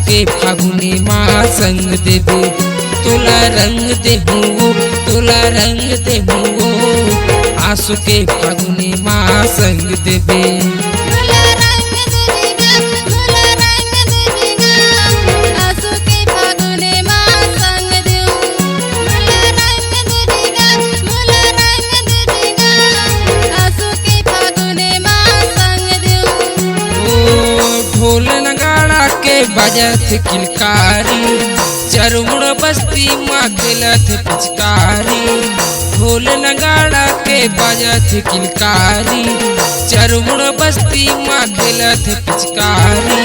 के फागुने माँ संग देबे तोला रंग देबू तोला रंग देबू आंसू के फागुने माँ संग देबे ढोल नगाड़ा के बजत किलकारी चरमुड़ बस्ती माँ खेलत पिचकारी ढोल नगाड़ा के बजत किलकारी चरमुड़ बस्ती माँ खेलत पिचकारी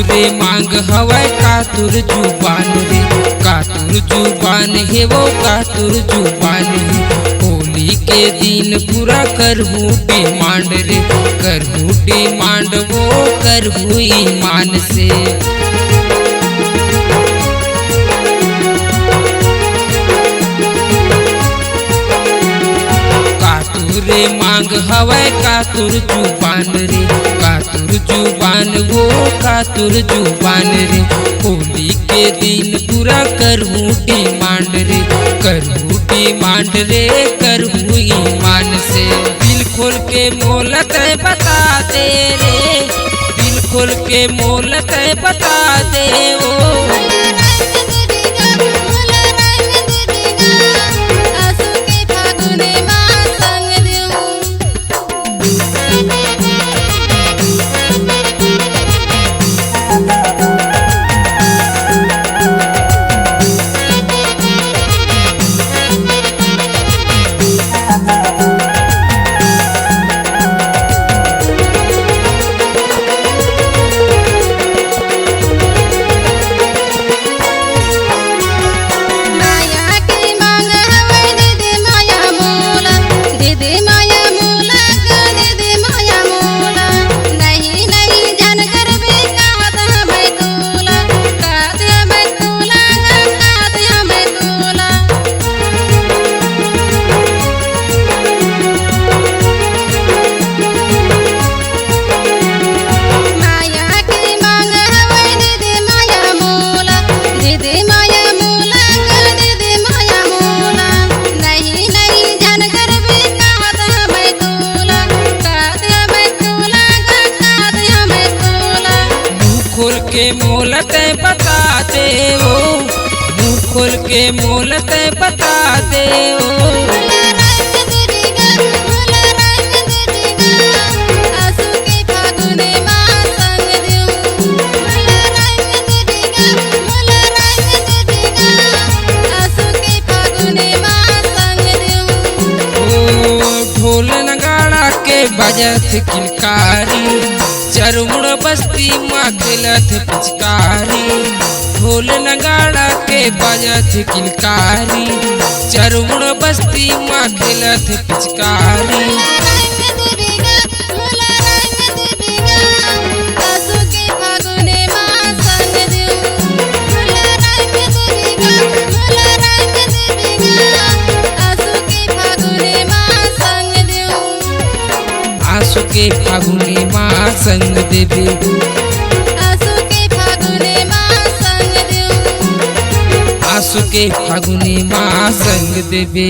रे मांग हवा कातुर जुबान रे कातुर जुबान है वो कातुर जुबान है होली के दिन पूरा करहूँ डिमांड रे करहूँ डिमांड वो करहूँ ईमान से रे मांग हवा कातुर जुबान रे कातुर जुबान वो कातुर जुबान रे होली के दिन पूरा करहूँ डिमांड रे करहूँ डिमांड रे करहूँ ईमान से दिल खोल के मोलत बता दे रे दिल खोल के मोलत बता दे ओ के मोलत बता दे ओ मुँह खोल के मोलत बता दे ओ ढोल नगाड़ा के बजत किलकारी चरमुड़ बस्ती माँ खेलत पिचकारी ढोल नगाड़ा के बजत किलकारी चरमुड़ बस्ती माँ खेलत पिचकारी आंसू के फागुने माँ संग देबे आंसू के फागुने माँ संग देबे आंसू के फागुने माँ संग देबे।